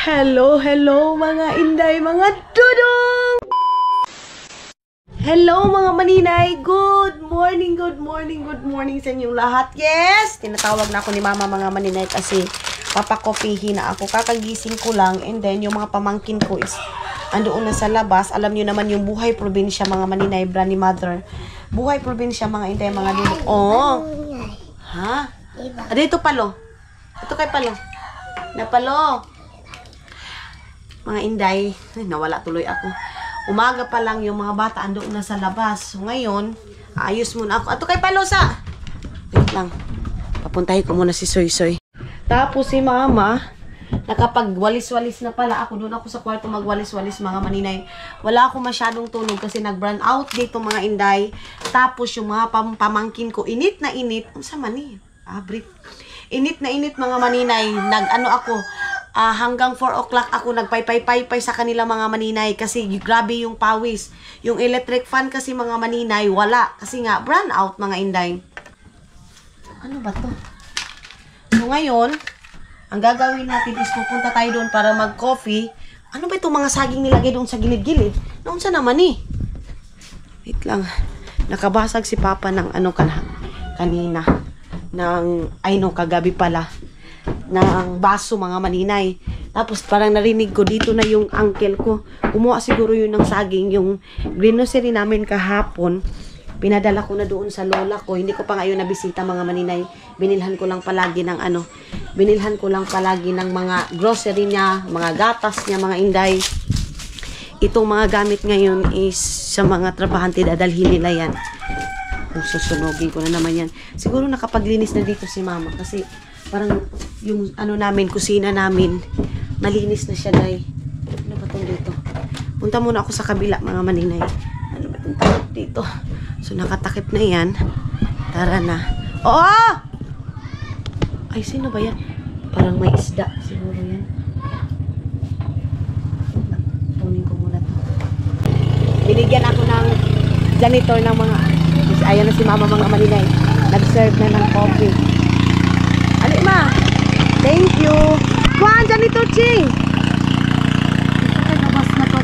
Hello, hello mga inday, mga dudong! Hello mga maninay! Good morning, good morning, good morning sa inyong lahat. Yes! Tinatawag na ako ni mama mga maninay kasi papakopihin na ako. Kakagising ko lang and then yung mga pamangkin ko is andoon na sa labas. Alam nyo naman yung buhay probinsya mga maninay, Branny Mother. Buhay probinsya mga inday, mga dudong. Oh! Ha? Ano ito palo? Ito kay palo. Napalo. Mga inday, nawala tuloy ako. Umaga pa lang yung mga bata andoon na sa labas. So ngayon, ayos muna ako. Ato kay Palosa. Wait lang. Papuntahin ko muna si Soy Soy. Tapos si mama, nakapagwalis-walis na pala ako. Doon ako sa kwarto magwalis-walis mga maninay. Wala ako masyadong tulog kasi nag-burn out dito mga inday. Tapos yung mga pamangkin ko, init na init. Ang sama ni? Brief. Init na init mga maninay. Nag-ano ako, hanggang 4 o'clock ako nagpaypay-paypay sa kanila mga maninay kasi grabe yung pawis. Yung electric fan kasi mga maninay, wala. Kasi nga, burn out mga inday. Ano ba to? So ngayon, ang gagawin natin is pupunta tayo doon para mag-coffee. Ano ba itong mga saging nilagay doon sa gilid-gilid? Noon sa naman eh. Wait lang. Nakabasag si Papa ng ano kanina. Kagabi pala. Ng baso mga maninay. Tapos parang narinig ko dito na yung uncle ko. Kumuha siguro yun ng saging. Yung grocery namin kahapon. Pinadala ko na doon sa lola ko. Hindi ko pa ngayon nabisita mga maninay. Binilhan ko lang palagi ng Binilhan ko lang palagi ng mga grocery niya. Mga gatas niya mga inday. Itong mga gamit ngayon is sa mga trabahante. Dadalhin nila yan. Susunogin ko na naman yan. Siguro nakapaglinis na dito si mama. Kasi parang yung kusina namin, malinis na siya, day. Ano ba itong dito? Punta muna ako sa kabila, mga maninay. Ano ba itong takip dito? So, nakatakip na yan. Tara na. Oo! Ay, sino ba yan? Parang may isda. Siguro yan. Tunin ko muna to. Binigyan ako ng janitor ng mga... Ayan na si mama mga maninay. Nag-serve na ng coffee. Ali ma. Thank you. Kuhaan dyan ito, Ching. Nabas na to.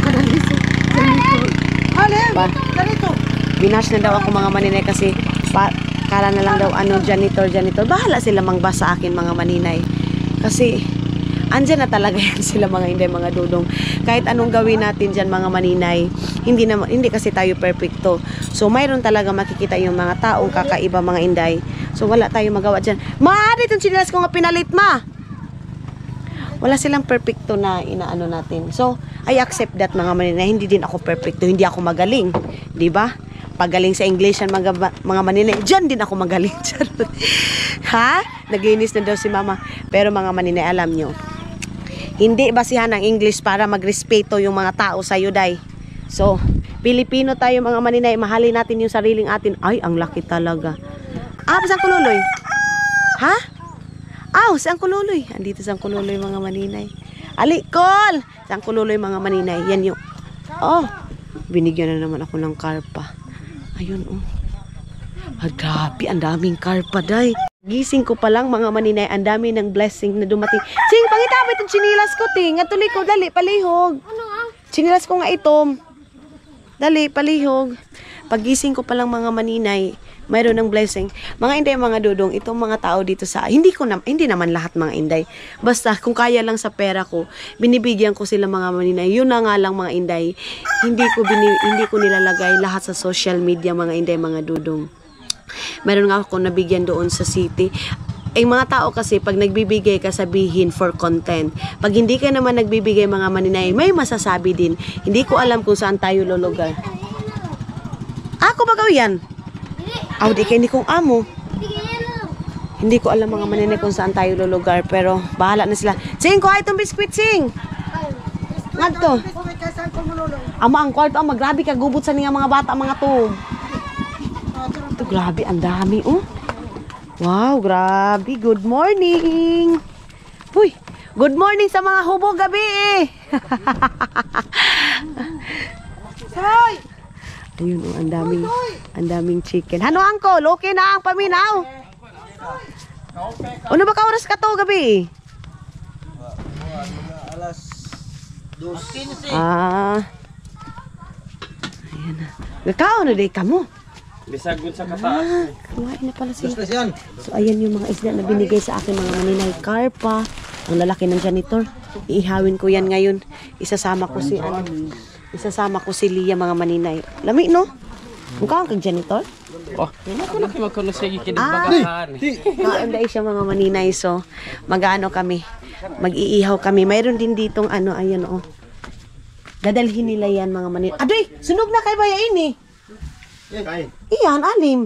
Ganito. Binash na daw ako mga maninay kasi kala na lang daw janitor. Bahala sila mangbas sa akin mga maninay. Kasi andyan na talaga yan sila mga inday, mga dudong. Kahit anong gawin natin dyan mga maninay, hindi kasi tayo perfecto. So mayroon talaga makikita yung mga taong kakaiba mga inday. So wala tayong magawa dyan. Maaari itong sinilas ko nga pinalit ma. Wala silang perfecto na inaano natin. So I accept that mga maninay. Hindi din ako perfecto. Hindi ako magaling. Diba? Pagaling sa English yan mga maninay. Diyan din ako magaling. Ha? Naglinis na daw si mama. Pero mga maninay, alam nyo, hindi basihan ng English para magrespeto yung mga tao sa day. So, Pilipino tayo mga maninay. Mahalin natin yung sariling atin. Ay, ang laki talaga. Saan kululoy? Ha? Saan kululoy? Andito saan kululoy mga maninay. Alikol! Saan kululoy mga maninay. Yan yung... binigyan na naman ako ng karpa. Ayun, Grabe, ang daming karpa, day. Gising ko pa lang mga maninay, ang dami ng blessing na dumating. Sing, pangitapit yung chinilas ko, ting. At tuloy ko, dali, palihog. Chinilas ko nga itom. Dali, palihog. Paggising ko pa lang mga maninay, mayroon ng blessing. Mga inday, mga dudong, itong mga tao dito sa... Hindi naman lahat mga inday. Basta, kung kaya lang sa pera ko, binibigyan ko sila mga maninay. Yun na nga lang mga inday. Hindi ko nilalagay lahat sa social media mga inday, mga dudong. Meron nga ako nabigyan doon sa city. Mga tao kasi pag nagbibigay ka sabihin for content. Pag hindi ka naman nagbibigay mga maninay, may masasabi din. Hindi ko alam kung saan tayo lulugar. Ako ba gawin yan? Di kayo kong amo. Hindi ko alam mga maninay kung saan tayo lulugar. Pero bahala na sila. Sing, kuha itong biskwit, Sing. Nga to. Ama ang kwarto, grabe ka gubot sa mga bata mga to. Ito, grabe, ang dami, Wow, grabe. Good morning. Uy, good morning sa mga hubog gabi, Soy! Ayun, ang daming chicken. Ano, uncle? Okay na ang paminaw? Ano ba ka oras ka to gabi? Ah. Ayan na. Gakao na day kamo. Bisag gud sa kataas. Kumain na pala sila. So ayan yung mga isda na binigay sa akin mga maninay. Karpa, ang lalaki ng janitor. Iihawin ko yan ngayon. Isasama ko si Lia mga maninay. Lami no? Mukha kang janitor? Oh, ako na kayo magkuno sige kinibagahan. Kain dahil siya mga maninay. So mag-ano kami. Mag-iihaw kami. Mayroon din ditong ano, ayan oh. Dadalhin nila yan mga maninay. Adoy! Sunog na kay bayain eh! Iyan, alim.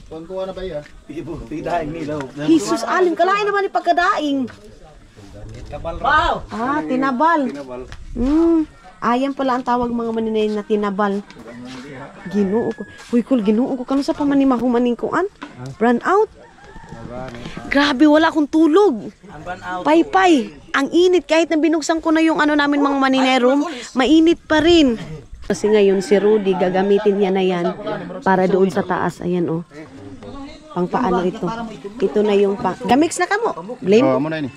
Kuan na ba ya? Pidaing nilaw. Jesus, alim. Kalain naman ni pagkadaing. Wow! Ah, tinabal. Ayan pala ang tawag mga maninay na tinabal. Ginoo ko. Huy, cool, ginoo ko. Kano sa pamanimahumaning kuan? Brand out. Grabe, wala akong tulog. Pay-pay. Ang init. Kahit na binuksan ko na yung ano namin mga maninay room, mainit pa rin. Kasi ngayon si Rudy, gagamitin niya na yan para doon sa taas. Ayan oh. Pang paano ito? Ito na yung pang... Gamix na ka mo. Blame? Oo, mo na ini.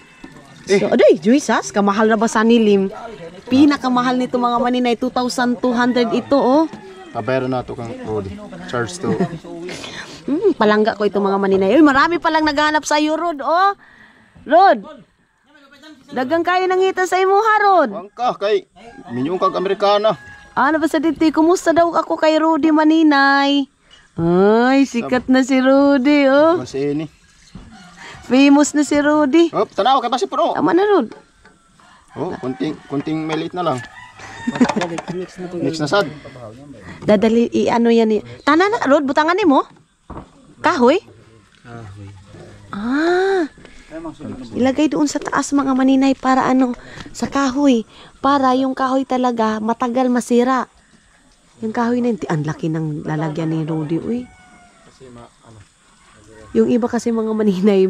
So, adoy, Jesus, kamahal na ba sa nilim? Pinakamahal nito mga maninay, 2,200 ito oh. Pabayro na to kang Rod. Charge to. Palangga ko ito mga maninay. Uy, marami palang naghanap sa iyo, Rod oh. Rod! Dagang kayo nangita sa imo ha, Rod. Wangka kay minyong kag Amerikana. Ano ba sa dito? Kumusta daw ako kay Rudy maninay? Ay, sikat na si Rudy, oh. Mas ini. Famous na si Rudy. Oh, tanaw kay basi pro. Tama na, Rod. Oh, kunting meliit na lang. Next na sad. Dadali, ano yan eh. Tana na, Rod, butangan ni mo. Kahoy? Kahoy. Ah. Ilagay doon sa taas mga maninay para ano, sa kahoy. Para yung kahoy talaga matagal masira. Yung kahoy na yun, ang laki ng lalagyan ni Rudy, uy. Yung iba kasi mga maninay,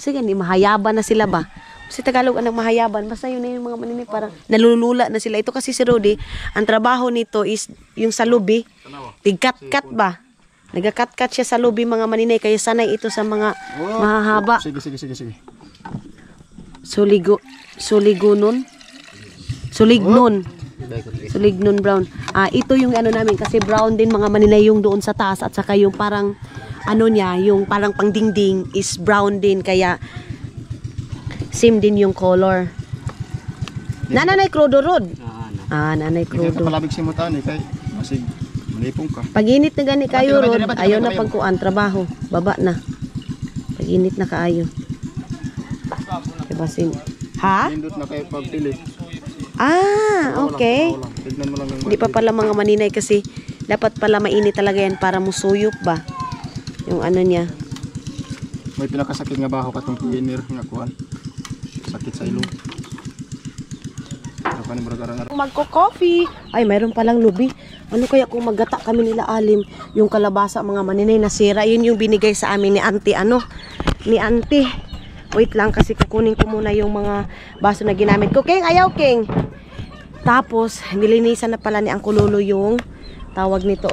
sige, mahayaban na sila ba? Kasi Tagalog ang mahayaban, basta yun na yung mga maninay, parang nalulula na sila. Ito kasi si Rudy, ang trabaho nito is yung sa lubi, tigkat-kat ba? Nagka-cut-cut siya sa lubi mga maninay, kaya sanay ito sa mga mahahaba. Sige. Sulignon brown. Ito yung ano namin kasi brown din mga maninay yung doon sa taas at saka yung parang ano niya, yung parang pangdingding is brown din kaya same din yung color. Nanay Crudo Rod. Nanay Hindi Crudo. ka palabig simutan kay masig malipong ka. Pag-init na gani kayo Rod, ayaw na pagkuan trabaho, baba na. Pag-init na kaayo. Diba sin? Ha? Indot na kay pagpili. Okay. Tignan mo lang yung Hindi pa pala mga maninay kasi dapat pala mainit talaga yan para musuyop ba? Yung ano niya. may pinakasakit nga baho katong cleaner nga kuan. Sakit sa ilong. Magko-coffee. Ay, mayroon palang lubi. Ano kaya kung maggata kami nila alim, yung kalabasa mga maninay nasira, yun yung binigay sa amin ni auntie, ni auntie. Wait lang kasi kukunin ko muna yung mga baso na ginamit ko. King, ayaw King. Tapos, nilinisan na pala ni Angko Lolo yung tawag nito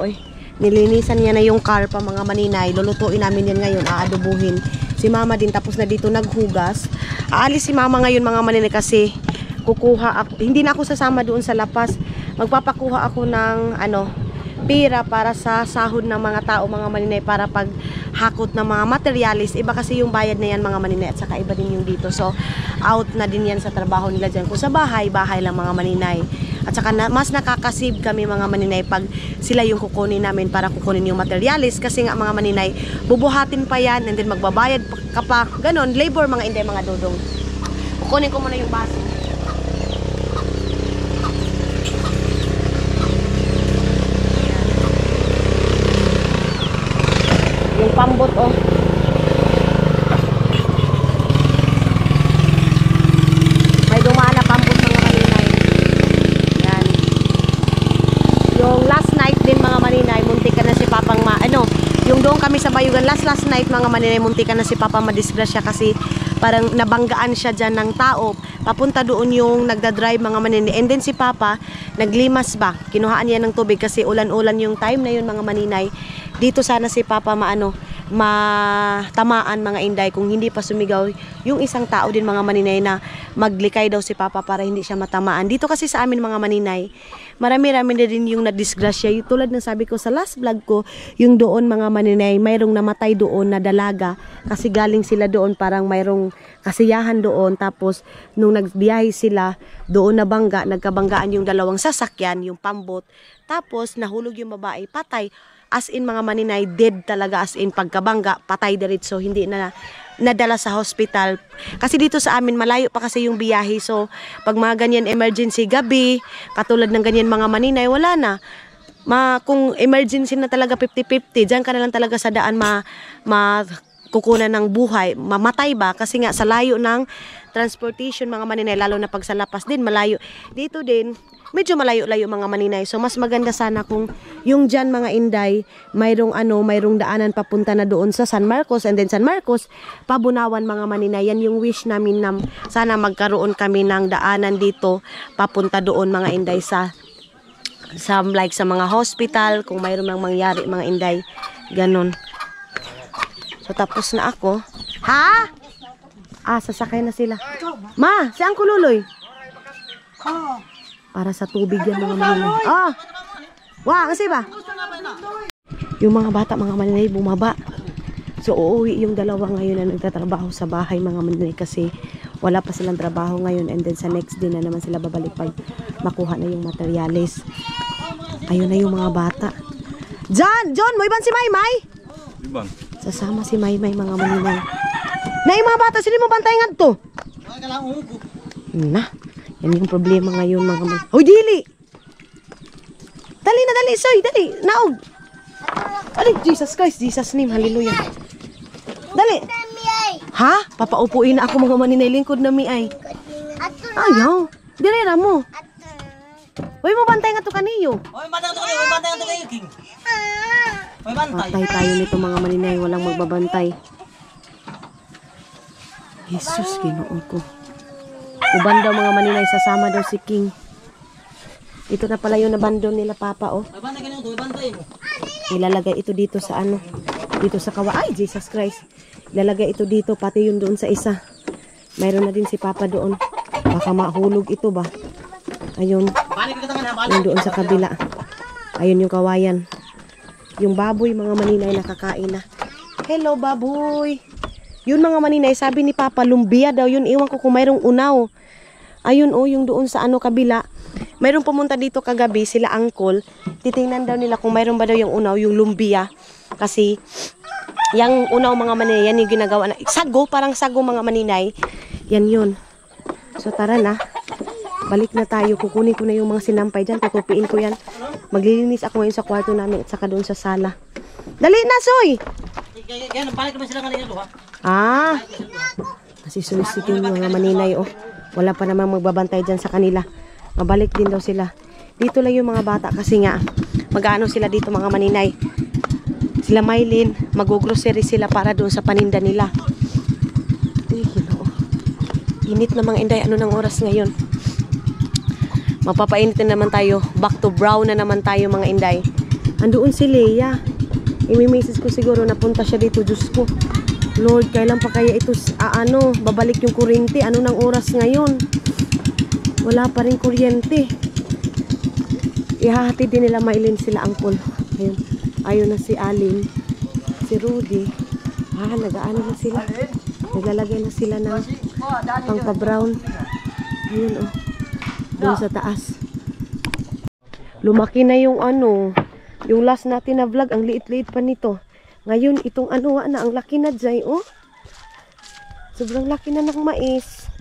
Nilinisan niya na yung karpa mga maninay. Lulutuin namin yan ngayon, aadobuhin. Si mama din tapos na dito naghugas. Aalis si mama ngayon mga maninay kasi kukuha ako, hindi na ako sasama doon sa lapas. Magpapakuha ako ng pira para sa sahod ng mga tao mga maninay para pag hakot ng mga materialis. Iba kasi yung bayad na yan mga maninay at saka iba din yung dito. So out na din yan sa trabaho nila dyan. Kung sa bahay, bahay lang mga maninay. At saka mas nakakasave kami mga maninay pag sila yung kukunin namin para kukunin yung materialis. Kasi nga mga maninay, bubuhatin pa yan and then magbabayad ka pa. Ganon, labor mga inday mga dudong. Kukunin ko muna yung baso. Yung pambot may dumaan na pambot mga maninay. Yan. Yung last night din mga maninay, muntik ka na si Papang yung doon kami sa Bayugan last night mga maninay, muntik ka na si Papa madisgrasya kasi parang nabanggaan siya dyan ng tao. Papunta doon yung nagdadrive mga maninay. And then si Papa naglimas ba, kinuhaan niya ng tubig kasi ulan-ulan yung time na yun mga maninay. Dito sana si Papa matamaan mga inday kung hindi pa sumigaw yung isang tao din mga maninay na maglikay daw si Papa para hindi siya matamaan. Dito kasi sa amin mga maninay, marami-rami na din yung nadisgrasya. Yung tulad ng sabi ko sa last vlog ko, yung doon mga maninay, mayroong namatay doon na dalaga kasi galing sila doon, parang mayroong kasiyahan doon. Tapos nung nagbiyahe sila, doon nagkabanggaan yung dalawang sasakyan, yung pambot. Tapos nahulog yung babae, patay. As in mga maninay, dead talaga, as in pagkabangga, patay diretso, hindi na nadala sa hospital. Kasi dito sa amin, malayo pa kasi yung biyahe. So, pag mga ganyan emergency gabi, katulad ng ganyan mga maninay, wala na. Kung emergency na talaga 50-50, dyan ka na lang talaga sa daan kukunan ng buhay, mamatay ba? Kasi nga sa layo ng transportation mga maninay, lalo na pag sa lapas din, malayo. Dito din, medyo malayo-layo mga maninay. So mas maganda sana kung yung dyan mga inday, mayroong daanan papunta na doon sa San Marcos, and then San Marcos, Pabunawan mga maninay. Yan yung wish namin na sana magkaroon kami ng daanan dito, papunta doon mga inday sa mga hospital, kung mayroon nang mangyari mga inday. Ganon. So tapos na ako. Ha? Sasakay na sila. Ma, si Uncle Luloy. Para sa tubig yan mga maninay. Kasi ba? Yung mga bata mga maninay bumaba. So uuwi yung dalawa ngayon na nagtatrabaho sa bahay mga maninay kasi wala pa silang trabaho ngayon, and then sa next day na naman sila babalik pag makuha na yung materials. Ayun na yung mga bata. John, mo iban si Maymay? Iban. Sasama si Maymay mga maninay. Na yung mga bata, sino mo bantay nga to? Na, yan yung problema ngayon mga maninay. Hoy, dili! Dali, soy, dali, naog. Dali, Jesus Christ, Jesus name, hallelujah. Dali. Ha? Papaupuin na ako mga maninay, lingkod na mi ay. Ayaw, dili na mo. Hoy, mo bantay nga to kaniyo. Hoy, bantay nga to kayo, King. Patay tayo nito mga maninay, walang magbabantay. Jesus, Ginoo ko. Uban daw mga maninay, sasama daw si King. Ito na pala yung nabandon nila Papa, oh. Ilalagay ito dito sa dito sa Ay, Jesus Christ. Ilalagay ito dito, pati yung doon sa isa. Mayroon na din si Papa doon. Baka mahulog ito ba? Ayun. Yung doon sa kabila. Ayun yung kawayan. Yung baboy mga maninay nakakain na. Hello baboy. Yun mga maninay, sabi ni Papa, lumbia daw yun. Iwan ko kung mayroong unaw. Ayun yung doon sa kabila. Mayroong pumunta dito kagabi, sila Uncle. Titingnan daw nila kung mayroon ba daw yung unaw, yung lumbia. Kasi yung unaw mga maninay, yan yung ginagawa na. Sago, parang sago mga maninay. Yan yun. So tara na. Balik na tayo. Kukunin ko na yung mga sinampay dyan. Tutupiin ko yan. Maglilinis ako ngayon sa kwarto namin at saka doon sa sala. Dali na, Soy! Kasi soliciting mga maninay, oh. Wala pa namang magbabantay dyan sa kanila. Mabalik din daw sila. Dito lang yung mga bata kasi nga, mag-ano sila dito mga maninay. Sila Maylin, mag-grocery sila para doon sa paninda nila. Init na mga inday. Ano ng oras ngayon? Mapapainit na naman tayo. Back to brown na naman tayo mga inday. Andoon si Leia. Imi-message ko siguro napunta siya dito. Diyos ko. Lord, kailan pa kaya ito babalik yung kuryente? Ano ng oras ngayon? Wala pa rin kuryente. Ihahatid din nila Maylin sila Uncle. Ayun. Ayun na si Aling. Si Rudy. Nag-aano na sila. Naglalagay na sila ng pangpa-brown. Ayun doon sa taas. Lumaki na yung yung last natin na vlog, ang liit-liit pa nito. Ngayon, itong na, ang laki na dyan, Sobrang laki na ng mais.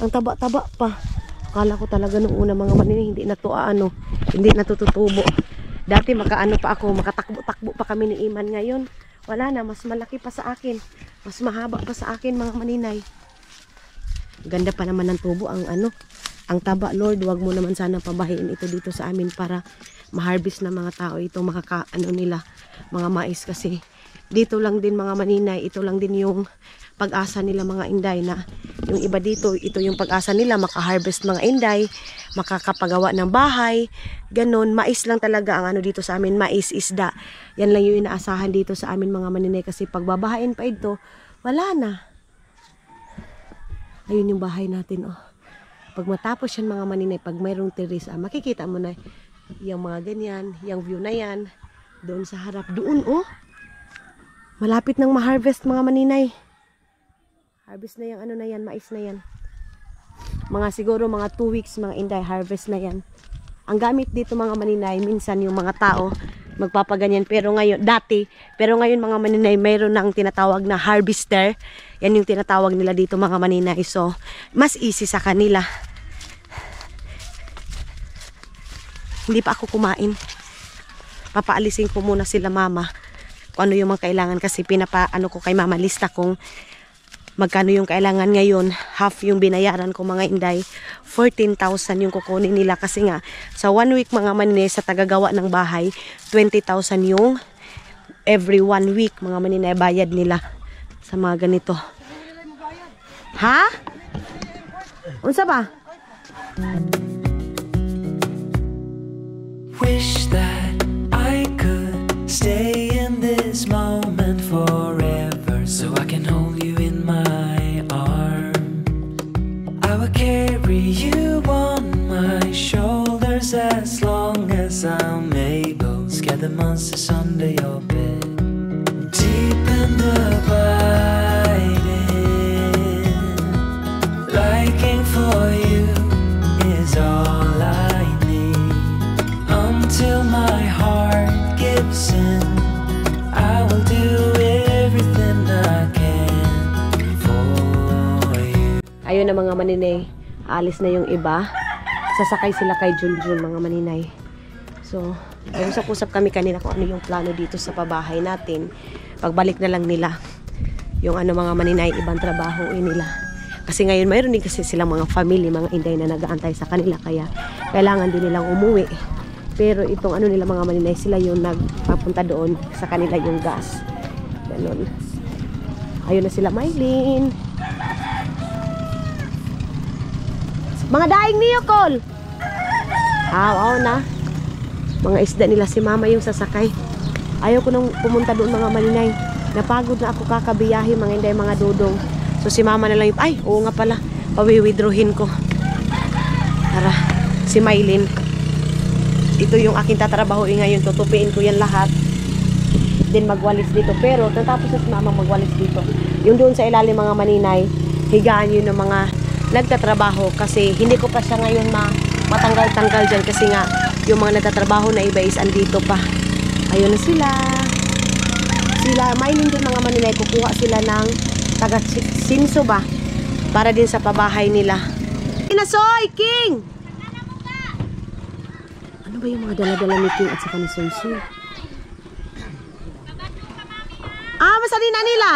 Ang taba-taba pa. Akala ko talaga nung una mga maninay, hindi na to hindi na to tutubo. Dati pa ako, makatakbo-takbo pa kami ni Iman. Ngayon, wala na, mas malaki pa sa akin. Mas mahaba pa sa akin mga maninay. Ganda pa naman ng tubo ang taba. Lord, wag mo naman sana pabahain ito dito sa amin para ma-harvest ng mga tao ito, nila mga mais kasi dito lang din mga maninay, ito lang din yung pag-asa nila mga inday na yung iba dito, ito yung pag-asa nila, maka-harvest mga inday, makakapagawa ng bahay, ganon. Mais lang talaga ang ano dito sa amin, mais, isda. Yan lang yung inaasahan dito sa amin mga maninay kasi pagbabahain pa ito, wala na. Ayun yung bahay natin, oh. Pag matapos yan mga maninay, pag mayroong terrace, makikita mo na yung mga ganyan, yung view na yan, doon sa harap, doon, oh. Malapit nang ma-harvest mga maninay. Harvest na yung ano na yan, mais na yan. Mga siguro mga 2 weeks mga inday, harvest na yan. Ang gamit dito mga maninay, minsan yung mga tao magpapaganyan. Pero ngayon, dati, pero ngayon mga maninay, mayroon ng tinatawag na harvester. Yan yung tinatawag nila dito mga maninay. So, mas easy sa kanila. Hindi pa ako kumain. Papaalisin ko muna sila mama. Kung ano yung mga kailangan kasi pinapaano ko kay mama lista kung magkano yung kailangan ngayon. Half yung binayaran ko mga inday. 14,000 yung kukunin nila kasi nga sa 1 week mga maninay sa tagagawa ng bahay, 20,000 yung every 1 week mga maninay bayad nila sa mga ganito. Ha? Unsa ba? Wish that I could stay in this moment forever, so I can hold you in my arms. I will carry you on my shoulders as long as I'm able. Scare the monsters under your bed. Deep and abiding, liking for you is all I need. Until my heart gives in, I will do everything I can for you. Ayun na mga maninay, alis na yung iba. Sasakay sila kay Junjun mga maninay. So, usap-usap kami kanina kung ano yung plano dito sa pabahay natin. Pagbalik na lang nila yung ano mga maninay, ibang trabaho nila. Kasi ngayon mayroon din kasi silang mga family, mga inday na nag-aantay sa kanila. Kaya kailangan din nilang umuwi. Pero itong ano nila mga maninay, sila yung nagpapunta doon sa kanila yung gas. Ganun. Ayun na sila, Mylene. Mga daing niyo, Col. Oo na. Mga isda nila si mama yung sasakay. Ayaw ko nang pumunta doon mga maninay. Napagod na ako kakabiyahe mga inday, mga dudong. So si mama na lang yung, ay, oo nga pala. Pawiwidrohin ko. Tara, si Mylene. Ito yung aking tatrabahoin ngayon. Tutupiin ko yan lahat. Then magwalis dito. Pero natapos na si mama magwalis dito. Yung doon sa ilalim mga maninay, higaan yun ng mga nagtatrabaho. Kasi hindi ko pa siya ngayon matanggal-tanggal dyan. Kasi nga, yung mga nagtatrabaho na iba is andito pa. Ayun na sila. Sila, Mylene din mga maninay. Kukuha sila ng taga-sinso ba? Para din sa pabahay nila. Inasoy, King! Ano ba yung mga dala-dala ni King at saka ni Soy? Ah, masalina nila.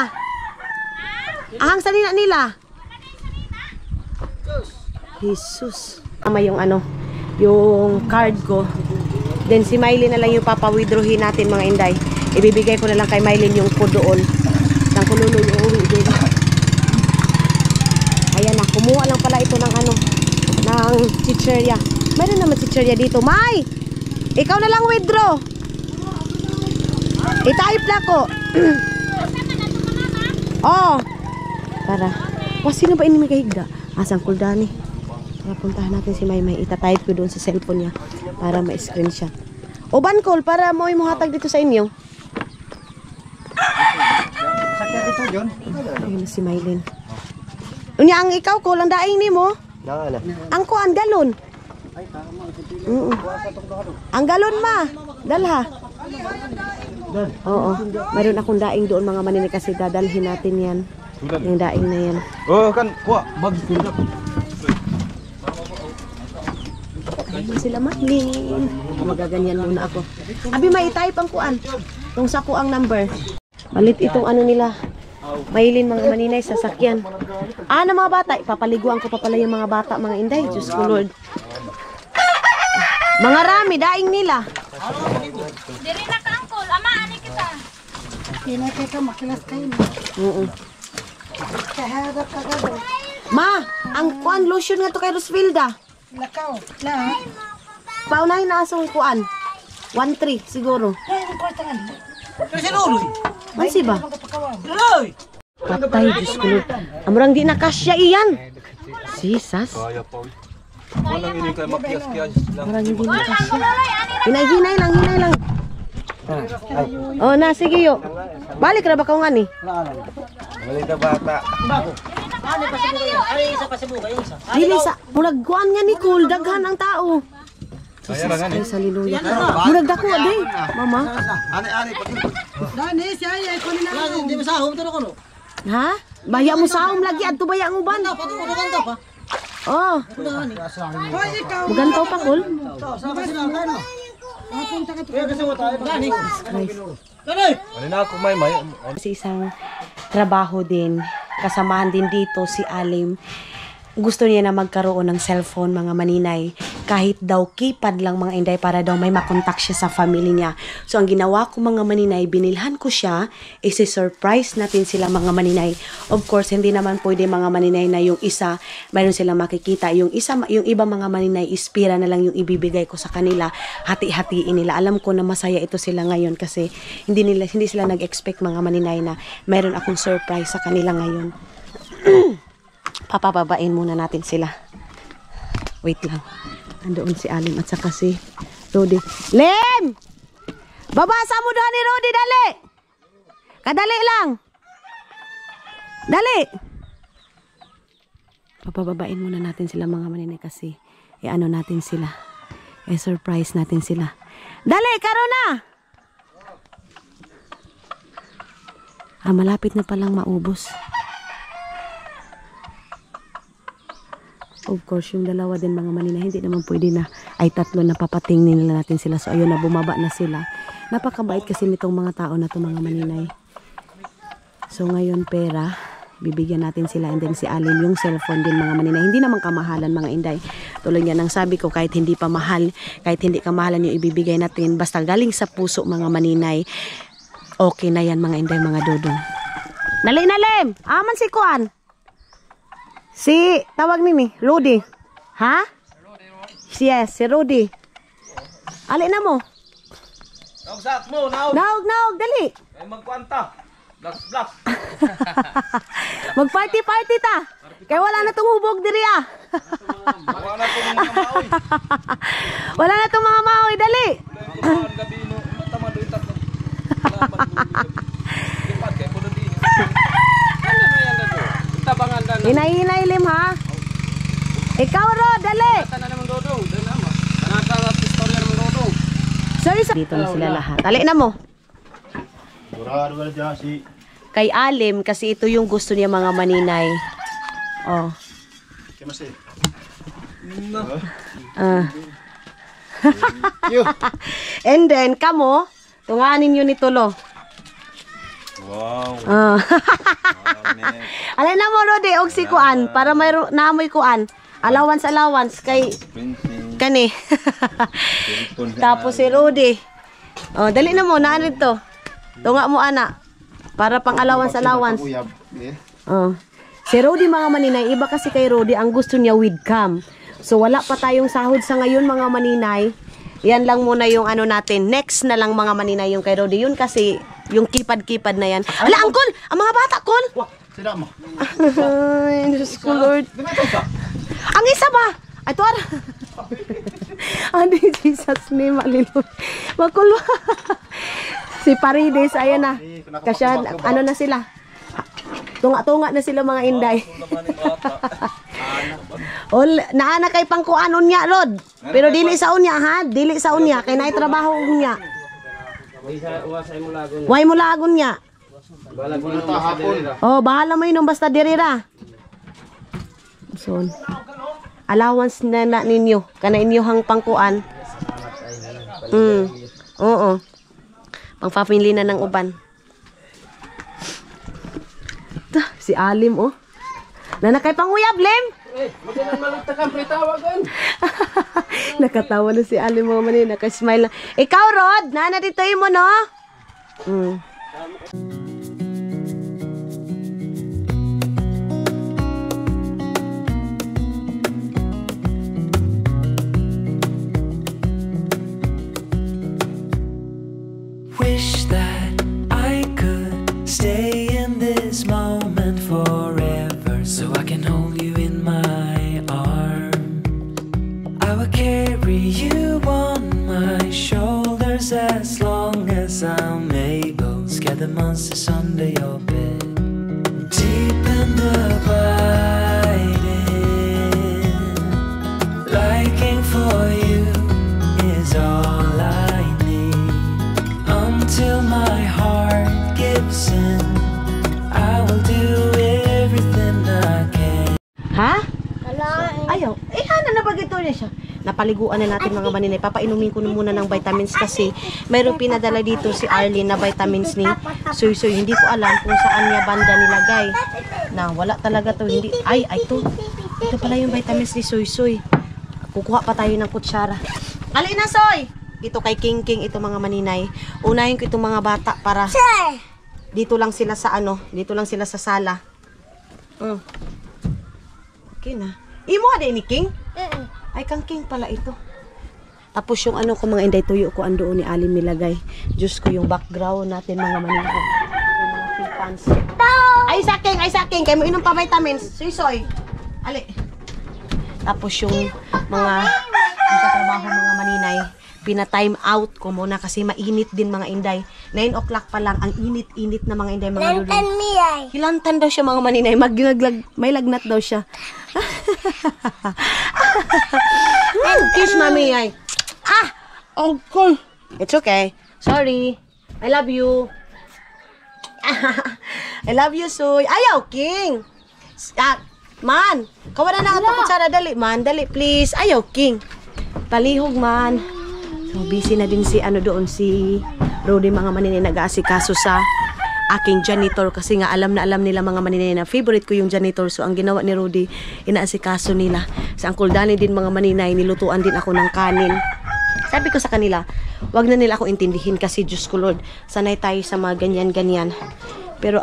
Ahang salina nila. Jesus. Tama yung ano, yung card ko. Then si Mylene na lang yung papa-withdrawin natin mga inday. Ibibigay ko na lang kay Mylene yung code doon. Nang kululoy yung uwi din. Ayan na, kumuha lang pala ito ng ano, ng chicherya. Meron naman chicherya dito. May! Ikaw na lang withdraw. I-type na ko. Oh. Tara. O, sino ba ini may kahigda? Asang kuldani. Tara, puntahan natin si Maymay. Ita-type ko doon sa cellphone niya para ma-screenshot. O, bankol, para mo imuhatag dito sa inyo. Sakya dito, John. Ayun na si Mylene. Unya, ang ikaw ko, lang daing ni mo. Ang ko, ang galon. Ang galon ma. Dalha. Oo. Mayroon akong daing doon mga manini kasi dadalhin natin yan. Yung daing na yan. Oh, kan, kuha, bag pindak. Ayun sila Mylene. Magaganyan muna ako. Abi, may type ang kuan. Yung sa kuang number. Malit itong ano nila. Mylene mga maninay sa sakyan. Na mga bata. Ipapaliguan ko pa pala yung mga bata, mga inday. Diyos ko Lord. Mga rami, daing nila. Diri na ka, Uncle. Ama, ani kita. Oo. Ma, ang kuan lotion nga to kay Rosvilda. Lakaw. Na. Paunahin na asong kuan. 1-3 siguro. Mansi ba? Patay, Diyos ko. Amurang di na kasya iyan. Sisas. Walang ini kay makias-kias lang. Amurang hindi na kasya. Hinay lang. Oh, na, sige yo. Balik na ba ka nga ni? Balik na bata. Dili sa, murag kuan nga ni Cole, daghan ang tao. Jesus Christ, hallelujah. Murag dako, day. Mama. Dani siya ay ko na. Hindi masahom to ko no. Ha? Baya mo saom lagi adto baya ang uban. Oh. Hoy ikaw. Magantaw pa Cole. Apunta ka to. Dani. Ano na ako may. Sa isang trabaho din, kasamahan din dito si Alim. Gusto niya na magkaroon ng cellphone, mga maninay. Kahit daw keypad lang mga inday para daw may makontak siya sa family niya. So ang ginawa ko mga maninay, binilhan ko siya, isi-surprise natin sila mga maninay. Of course, hindi naman pwede mga maninay na yung isa, mayroon silang makikita. Yung iba mga maninay, ispira na lang yung ibibigay ko sa kanila. Hati-hatiin nila. Alam ko na masaya ito sila ngayon kasi hindi sila nag-expect mga maninay na mayroon akong surprise sa kanila ngayon. Papababain muna natin sila. Wait lang. Andoon si Alim at saka si Rudy. Lem! Babasa mo doon ni Rudy, dali! Kadali lang! Dali! Papababain muna natin sila mga maninay kasi i-ano natin sila. I-surprise natin sila. Dali! Karo na! Malapit na palang maubos. Of course, yung dalawa din mga maninay, hindi naman pwede na ay tatlo na papatingin nila natin sila. So, ayun na, bumaba na sila. Napakabait kasi nitong mga tao na to mga maninay. So, ngayon pera, bibigyan natin sila. And then si Alim, yung cellphone din mga maninay. Hindi naman kamahalan mga inday. Tuloy yan ang sabi ko, kahit hindi pa mahal, kahit hindi kamahalan yung ibibigay natin, basta galing sa puso mga maninay, okay na yan mga inday, mga dodong. Nali na Lem! Aman si Kuan! Si, tawag nini, Rudy. Ha? Yes, si Rudy. Ali na mo. Naugsak mo, naug. Naog, dali. Ay magkwanta. Blast. Mag-party ta. Kaya wala na tong hubog diri ah. Wala na itong mga maoy. Wala na tong mga maoy, dali. Ang gabi no, tama doon tatlo. Lipat kay puno din. Ano na yan na doon? Tabangan na. Hinay-hinay Lim ha. Ikaw ro, dali. Sana naman dodong, doon naman. Kanata istorya naman dodong. Sorry, dito na sila lahat. Dali na mo. Durado wala dyan si... Kay Alim, kasi ito yung gusto niya mga maninay. Oh. Kimasi. And then, kamo, tunganin nyo ni Tulo. Wow. Alay na mo, Rode, og si Kuan, para may naamoy Kuan. Allowance, kay kani. Tapos si Rudy. Oh, dali na mo, naan to. Tunga mo, ana. Para pang allowance. Oh. Si Rudy mga maninay, iba kasi kay Rudy, ang gusto niya with cam. So wala pa tayong sahod sa ngayon mga maninay. Yan lang muna yung ano natin. Next na lang mga maninay yung kay Rudy. Yun kasi, yung kipad-kipad na yan. Ala, Angkol! Ang mga bata, Kol! Sila mo. Ay, Diyos ko, Lord. Ang isa ba? Ito ara. Adi, Jesus name, hallelujah. Makul ba? Si Parides, ayan na. Kasi ano na sila. Tunga-tunga na sila mga inday. Naana kay pangkuanon niya, Rod. Pero dili sa unya, ha? Dili sa unya. Kaya na trabaho niya. Way mo lagon niya. Oh, bahala mo yun basta dirira. So, allowance na ninyo. Kana inyohang pangkuan. Oo. Pang-family na ng uban. Si Alim, oh. Nanakay panguyab, Lem. Nakatawa na si Alim mga manin. Nakasmile lang. Ikaw, Rod. Nana dito mo, no? I will carry you on my shoulders as long as I'm able. Scare the monsters under your bed. Deep and abiding, liking for you is all I need. Until my heart gives in, I will do everything I can. Ha? Ayaw. Hana na bagay to niya siya. Napaliguan na natin mga maninay. Papainumin ko na muna ng vitamins kasi mayroong pinadala dito si Arlene na vitamins ni Soy Soy. Hindi ko alam kung saan niya banda nilagay. Na wala talaga to. Hindi. Ay, ito. Ito pala yung vitamins ni Soy Soy. Kukuha pa tayo ng kutsara. Alin na, Soy! Ito kay King King, ito mga maninay. Unahin ko itong mga bata para dito lang sila sa dito lang sila sa sala. Okay na. Imo ada ni King? Ay, kang King pala ito. Tapos yung ko mga inday tuyo ko andoon ni Alim nilagay. Diyos ko yung background natin mga manila. Yung mga pipans. Ay, saking. Kaya mo inom pa vitamins. Soy. Ali. Tapos yung mga nagtatrabaho mga maninay. Pina-time out ko muna kasi mainit din mga inday. 9 o'clock pa lang. Ang init-init na mga inday mga lulu. Hilantan daw siya mga maninay. May lagnat daw siya. Kiss mami ay. Okay. It's okay. Sorry. I love you. I love you, Soy. Ayaw, King. Man. Kawalan na ito kutsara. Dali, man. Dali, please. Ayaw, King. Palihog, man. So, busy na din si si Rudy mga maninay nag-aasikaso sa aking janitor kasi nga alam na alam nila mga maninay na favorite ko yung janitor. So ang ginawa ni Rudy, inaasikaso nila. Sa Uncle Danny din mga maninay, nilutuan din ako ng kanin. Sabi ko sa kanila, wag na nila ako intindihin kasi Diyos ko Lord, sanay tayo sa mga ganyan-ganyan. Pero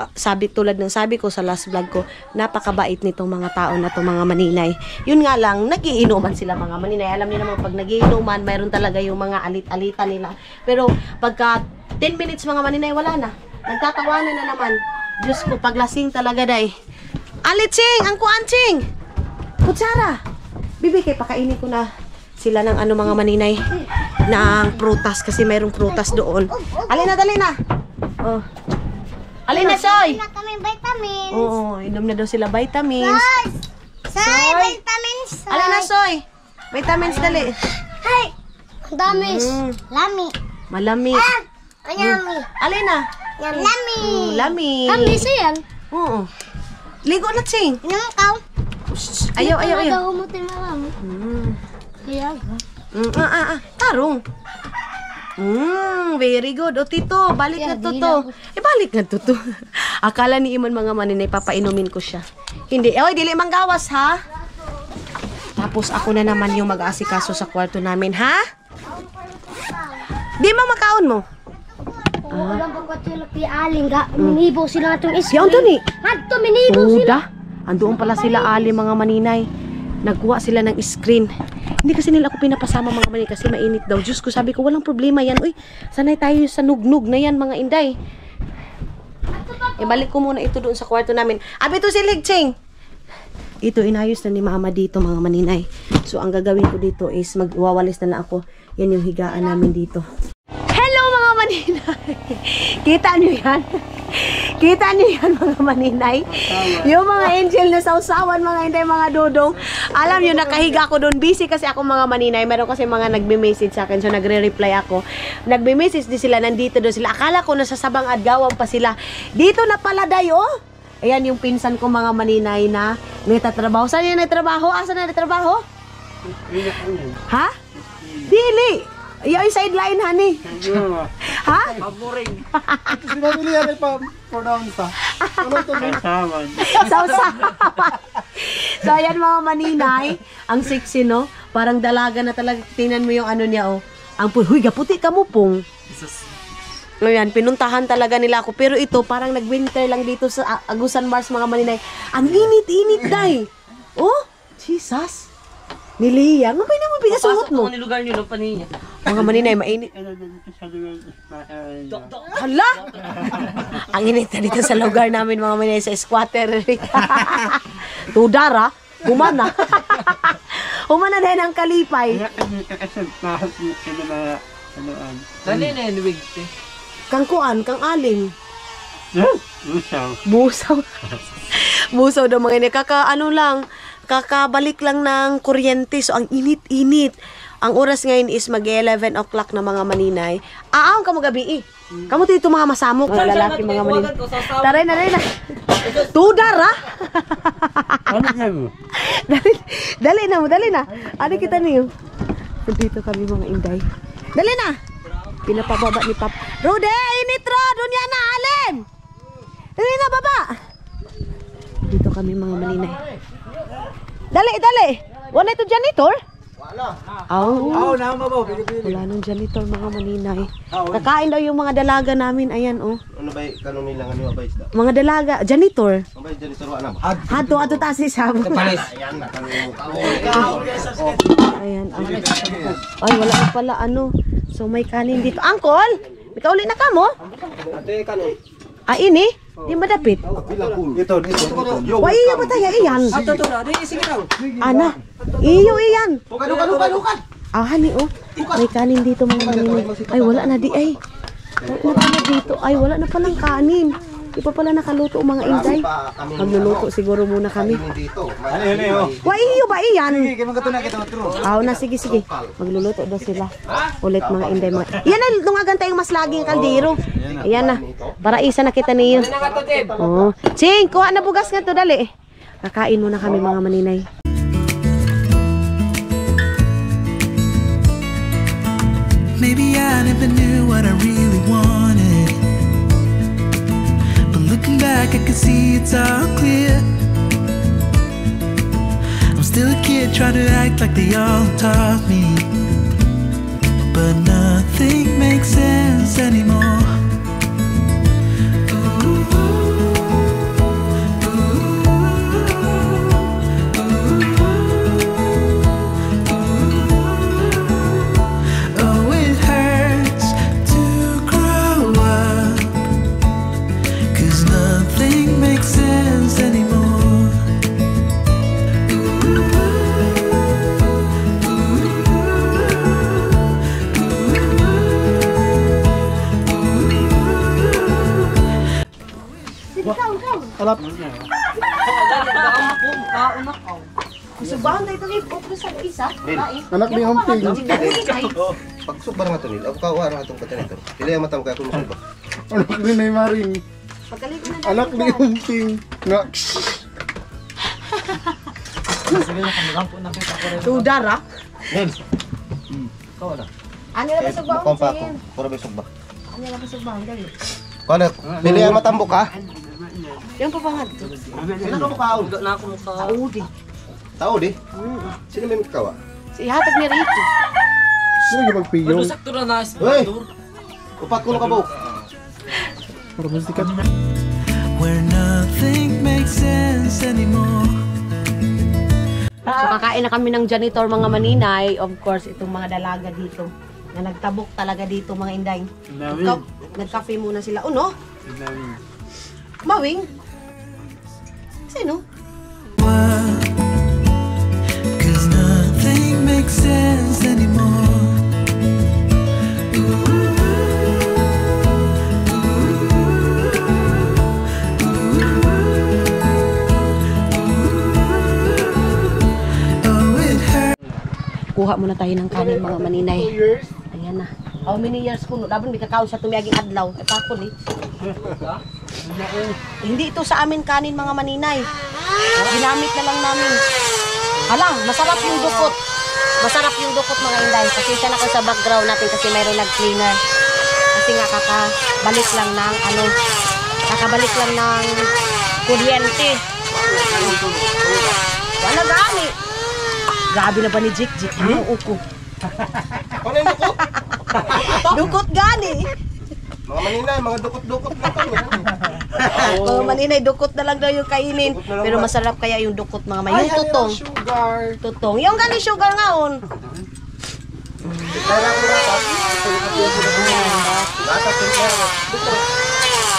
tulad ng sabi ko sa last vlog ko, napakabait nitong mga tao na to mga maninay. Yun nga lang, nagiinuman sila mga maninay. Alam niyo naman pag nagiinuman, mayroon talaga yung mga alit-alita nila. Pero pagka 10 minutes mga maninay, wala na. Nagtatawanan na naman. Diyos ko, paglasing talaga day. Alitsing! Ang kuanching! Kutsara! Bibi, kay pakainin ko na sila ng mga maninay ng prutas kasi mayroong prutas doon. Alin na, dali na! Oh. Alin na, Soy! Inom na kami vitamins. Oo, inom na daw sila vitamins. Soy, vitamins. Alin na, Soy! Vitamins, dali. Hey, damis. Lami. Malami. Yummy. Alin na? Lami. Lami. Lami yan. Oo. Ligo na, Ching. Inom ka. Ayaw. Ayaw mo tinawam. Kaya ga. Tarong. Very good. O, Tito, balik na to. Balik na to. Akala ni Iman mga maninay, papainumin ko siya. Hindi. Oy, dili manggawas, ha? Tapos ako na naman yung mag-aasikaso sa kwarto namin, ha? Di mo makaon mo? Walang pagkatulog kay Aling ga. Minibo sila itong screen. Yan to ni. Adto, minibo sila. Andoon pala sila Ali mga maninay. Nagkuha sila ng screen. Hindi kasi nila ako pinapasama mga maninay kasi mainit daw. Diyos ko, sabi ko walang problema yan. Uy, sanay tayo sa nugnog na yan mga inday. Balik ko muna ito doon sa kwarto namin. Abi to si Ligching. Ito inayos na ni Mama dito mga maninay. So ang gagawin ko dito is magwawalis na lang ako. Yan yung higaan namin dito. Hello mga maninay. Kita nyo yan? Kita nyo yan mga maninay? Yung mga angel na sausawan mga inday mga dodong. Alam nyo nakahiga ako doon. Busy kasi ako mga maninay. Meron kasi mga nagbe-message sa akin. So nagre-reply ako. Nagbe-message din sila. Nandito doon sila. Akala ko nasa Sabang Adgawan pa sila. Dito na pala dayo. Ayan yung pinsan ko mga maninay na nagtatrabaho. Saan yung nagtrabaho? Asan na nagtrabaho? Ha? Dili. Yung sideline, honey. Ha? Paboring. Sinabili yan pa pronounce ha. Kasaman. Sausawan. So, ayan mga maninay. Ang sexy, no? Parang dalaga na talaga. Tingnan mo yung niya, oh. Huy, gaputi ka mo, pong. Ngayon, pinuntahan talaga nila ako. Pero ito, parang nag-winter lang dito sa Agusan Mars, mga maninay. Ang init-init, day. Oh, Jesus. Niliya. Nga ba naman pinasuot mo? Pasok lugar nyo, pa niya. Mga maninay, mainit. Hala! Ang init na dito sa lugar namin, mga maninay, sa squatter. Tudara, gumana. Humana dahil ang kalipay. Dali na yung wig, te. Kang kuan, kang aling. Busaw. Busaw daw mga ini. Kakabalik lang ng kuryente. So, ang init-init. Ang oras ngayon is mag-11 o'clock na mga maninay. Aang ka mo gabi eh. Kamu dito mga masamok. Mga lalaki, mga maninay. Taray na. Tudar ha? Dali na. Ano kita niyo? Dito kami mga inday. Dali na. Pinapababa ni Pap. Rude, init ro. Dunya na, alin. Dali na, baba. Dito kami mga maninay. Dali. Wala ito janitor? Wala. Wala nang janitor mga maninay. Kakain daw yung mga dalaga namin. Ayan oh. Ano ba kanong nilang ano ba isda? Mga dalaga, janitor. Ano ba janitor wa na? Ato tasi sab. Ayan na kanong Ayan. Ay, wala na pala ano. So may kanin dito. Angkol, ikauli na ka mo? Ate kanon. Ah, ini? Di madapit. Ito. Wai, iya ba tayo iyan? Sige daw. Ana. Iyo iyan. Lukan. Ah, hani oh. May kanin dito mga maninay. Ay, wala na di ay. Wala na pala dito. Ay, wala na palang kanin. Di pa pala nakaluto mga inday. Magluluto siguro muna kami. Dito. Wai, iyo ba iyan? Sige, magkatuna kita maturo. Ah, na sige. Magluluto daw sila. Ulit mga inday mga. Yan na dungagan tayong mas laging kaldero. Ayan na. Para isa na kita niyo. Oh. Ching, kuha na bugas nga to dali. Kakain muna kami mga maninay. Maybe I never knew what I really wanted, but looking back I can see it's all clear. I'm still a kid trying to act like they all taught me, but nothing makes sense anymore. Alap. Subahan tayo ito ipopro sa isa. Anak ni Humping. Pagsuk barang ato nil. Ako kawa ra atong katanito. Dili matam kay ako musulba. Anak ni Neymaring. Anak ni Humping. Nga. Tudar ha? Ano na ba Kompa subahan ako. siya? Pura ba sugba? Ano na ba subahan dali? Kana dili matambok ka? Yung papangad. Sino ka mukaon? Saudi. Tao di. Sino may kawa? Si hatag ni Ricky. Sino yung magpiyong? Hoy. Upat ko ka buok. Para mas dikat. Where nothing makes sense anymore. So kakain na kami ng janitor mga maninay. Of course, itong mga dalaga dito. Na nagtabok talaga dito mga inday. Nagkape muna sila. Uno? Mawing? Sino? Cause nothing makes sense anymore. Kuha muna tayo ng kanin mga maninay. Ayan na. How many years ko no? Daban may kakao sa tumiyaging adlaw. Epakon eh. Hindi ito sa amin kanin mga maninay. Ginamit na lang namin. Hala, masarap yung dukot. Masarap yung dukot mga inday. Pasensya na ko sa background natin kasi mayroon nag-cleaner. Kasi nga kakabalik lang ng kakabalik lang ng kuryente. Wala gani. Grabe na ba ni Jik? Ano uko? Ano yung dukot? Dukot gani. Mga maninay, mga dukot-dukot na to. Mga maninay, dukot na lang daw yung kainin. Pero masarap kaya yung dukot mga may. Yung tutong. Sugar. Tutong. Yung gani sugar ngaon.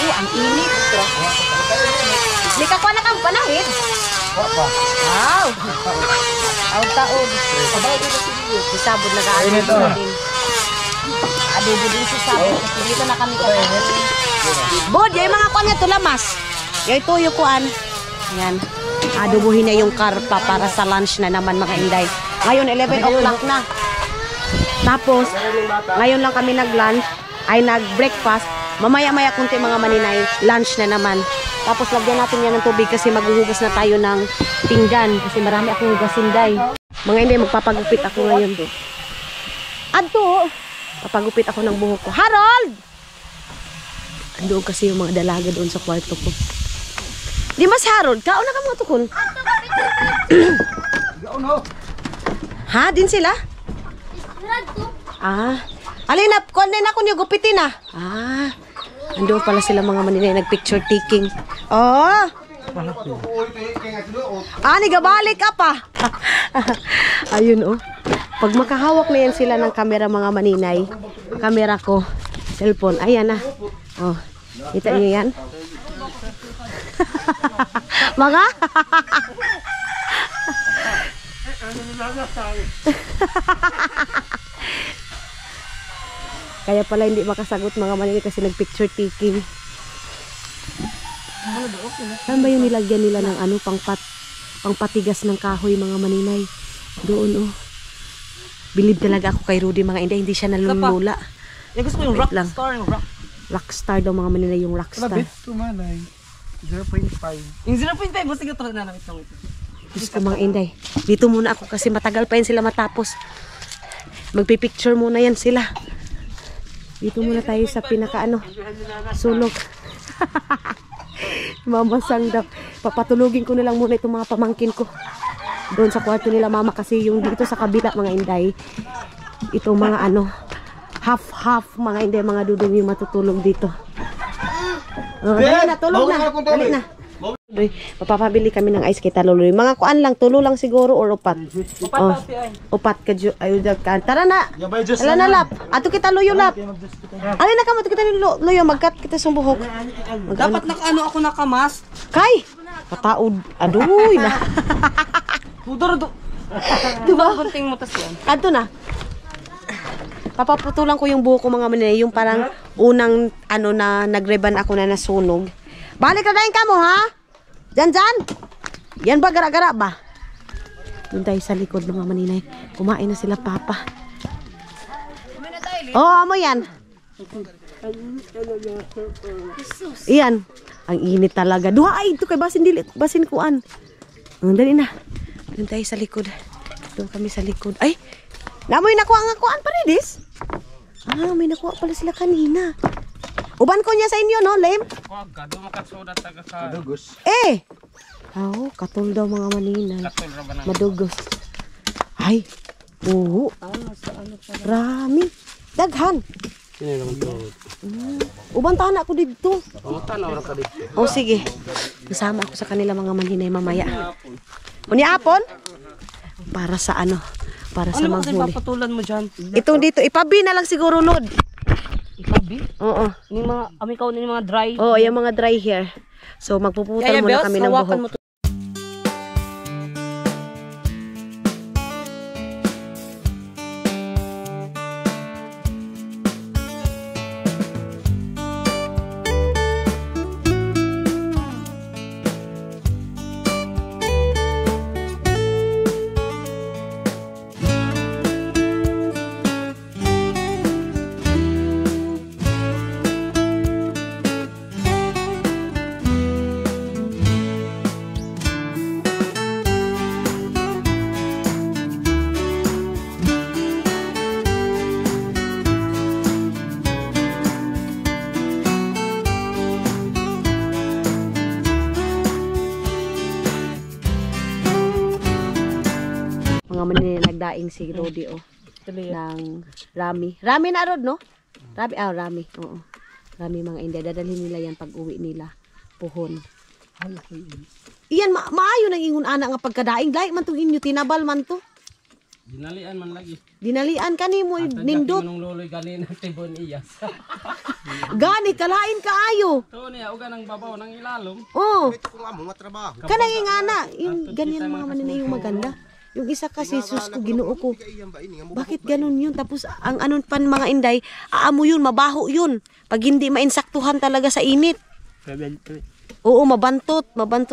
Ang init. Di ka ko na kang panahit. Wow. Taod. Si Sabod nag-aadobo din. Adobo din si Sabod. Kasi dito na kami kakain. Bod, yung mga kuan nga tulamas. Yung tuyo kuan. Yan. Adobohin na yung karpa para sa lunch na naman mga inday. Ngayon 11 o'clock na. Tapos, ngayon lang kami nag-lunch, ay nag-breakfast. Mamaya-maya kunti mga maninay, lunch na naman. Tapos lagyan natin yan ng tubig kasi maghuhugas na tayo ng pinggan. Kasi marami akong hugasin, day. Mga inday, magpapagupit ako ngayon. Adto, papagupit ako ng buhok ko. Harold! Andoon kasi yung mga dalaga doon sa kwarto ko. Di mas Harold, kaon na ka mga tukon. Ha, din sila? Ah, alin na, kunin ako niyo, gupitin na. Ah, andoon pala sila mga maninay, nag-picture taking. Oh! Ah, nigabalik ka pa. Ayun oh. Pag makahawak na yan sila ng kamera mga maninay, kamera ko, cellphone, ayan na. Oh, kita niyo yan? Mga? Kaya pala hindi makasagot mga maninay kasi nag-picture taking. Saan ba yung nilagyan nila ng ano, pangpatigas ng kahoy mga maninay? Doon oh. Bilib talaga ako kay Rudy mga inday, hindi siya nalulula. Gusto ko yung Wait lang. rockstar, yung rock. Rockstar daw mga maninay, yung rockstar. Tumalay. 0.5. Yung 0.5, basta yung na namin ito. Diyos ko mga inday. Dito muna ako kasi matagal pa yan sila matapos. Magpipicture muna yan sila. Dito muna tayo sa pinaka ano, sulog. Mamasang daw. Papatulugin ko na lang muna itong mga pamangkin ko. Doon sa kwarto nila mama kasi yung dito sa kabila mga inday. Itong mga ano, half mga inday, mga dudong yung matutulog dito. Oh, dali na, tulog na. Dali na. Doy, papapabili kami ng ice kay Taluloy. Mga kuan lang, tulo lang siguro or upat. Oh, upat ka ayudag ka. Tara na. Tara na lap. Ato kita luyo lap. Alin na ka mo kita luyo magkat kita sa buhok. Dapat nakaano ako nakamas. Kay. Kataod. Aduy na. Pudor do. Diba? Gunting mo tas yan. Ato na. Papaputulan ko yung buhok ko mga manay, yung parang unang ano na nagreban ako na nasunog. Balik na ka mo ha? Jan. Yan ba gara-gara ba? Doon tayo sa likod mga maninay. Kumain na sila papa. Oh, amo yan. Iyan. Ang init talaga. Duha ay ito kay basin kuan. Dali na. Doon tayo sa likod. Doon kami sa likod. Ay, namoy nakuha nga kuan pa rin dis. Ah, may nakuha pala sila kanina. Uban ko niya sa inyo, no, Lem? Wag ka, doon makasoda taga sa... Madugos. Eh! Oo, katol daw mga maninay. Katol ra ba na? Madugos. Ay, oo. Rami. Daghan. Uban tahan ako dito. Tanaw ra ka dito. Oh, sige. Kasama ako sa kanila mga maninay mamaya. Uni apon? Para sa ano? Para sa Ano mo kasi manghuli. papatulan mo dyan? Itong dito, ipabi na lang siguro, Lord. Ikabi? Oo. Yung mga, amikaw na yung mga dry. Oo, yung mga dry hair. So, magpuputal muna kami ng buhok. Mga maninay nagdaing si Rodi oh. Ng Rami. Rami na Rod, no? Rami, Rami. Oo. Rami mga India. Dadalhin nila yan pag uwi nila. Puhon. Iyan, maayo nang ingon ana nga pagkadaing. Lahi man tong inyo, tinabal man to. Dinalian man lagi. Dinalian kanimo nindot. Nung luloy ganina tibon iyas. Gani kalain kaayo. To niya uga nang babaw nang ilalom. Oh, Ito kung amo nga trabaho. kanang ingana, yung ganyan mga maninay yung maganda. Yung isa kasi sus ko Ginoo ko. Iyang ba ini nga mo. Bakit ganun yun? Tapos ang anon pan mga inday, aamo yun, mabaho yun. Pag hindi mainsaktuhan talaga sa init. Oo, mabantot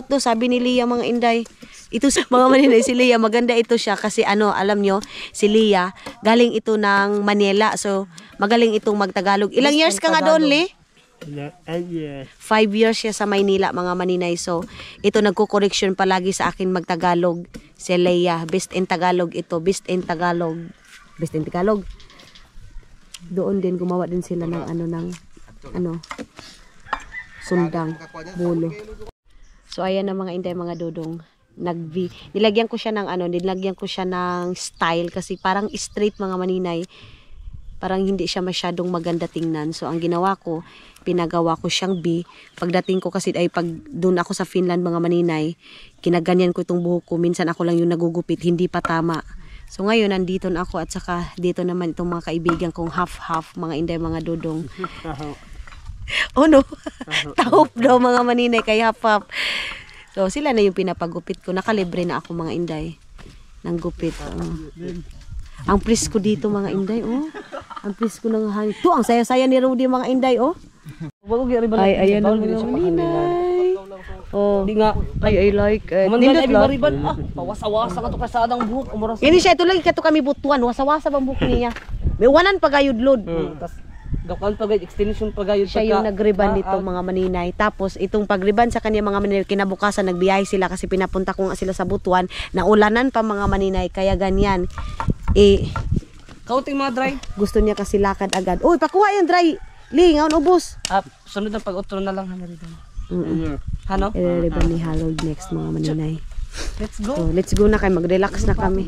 to, sabi ni Lia mga inday. Ito sa mga maninay si Lia, maganda ito siya kasi ano, alam nyo, si Lia, galing ito ng Manila. So, magaling itong magtagalog. Ilang years ka nga doon, Li? 5 years siya sa Maynila, mga maninay. So, ito nagko-correction palagi sa akin magtagalog. Si Leia, best in Tagalog ito, best in Tagalog. Best in Tagalog. Doon din gumawa din sila ng sundang bulo. So ayan na mga inday, mga dudong. Nilagyan ko siya ng style kasi parang straight mga maninay. Parang hindi siya masyadong maganda tingnan. So ang ginawa ko, pinagawa ko siyang V. Pagdating ko kasi pag doon ako sa Finland mga maninay, kinaganyan ko itong buhok ko. Minsan ako lang yung nagugupit, hindi pa tama. So ngayon nandito na ako at saka dito naman itong mga kaibigan kong half-half mga inday, mga dudong. Oh no, tahop daw mga maninay kay half-half. So sila na yung pinapagupit ko. Nakalibre na ako mga inday ng gupit. Ang please ko dito mga inday, oh. Ang please ko ng hangin. To, ang saya-saya ni Rudy mga inday, oh. Ay, ayan ang mga maninay. Oh, Di nga. I like it. Nindot Nindot lang. mariban. Pawasa-wasa ka to kasadang buhok. Umuras. Ini siya, ito lagi kato kami butuan. Wasa-wasa bang buhok niya. May wanan pagayod load. Tas dakan pagay extension pagayod Siya yung nagriban dito mga maninay. Tapos itong pagriban sa kanya mga maninay, kinabukasan nagbiyahe sila kasi pinapunta ko nga sila sa Butuan. Naulanan pa mga maninay, kaya ganyan. Kaunting mga dry. Gusto niya kasi lakad agad. Uy, pakuha yung dry. Li, ngaon ubos. Sunod na pag-utro na lang Hameridan. Hano? Ireriban ni Harold next mga maninay. Let's go. So, let's go na kayo. Mag-relax na kami.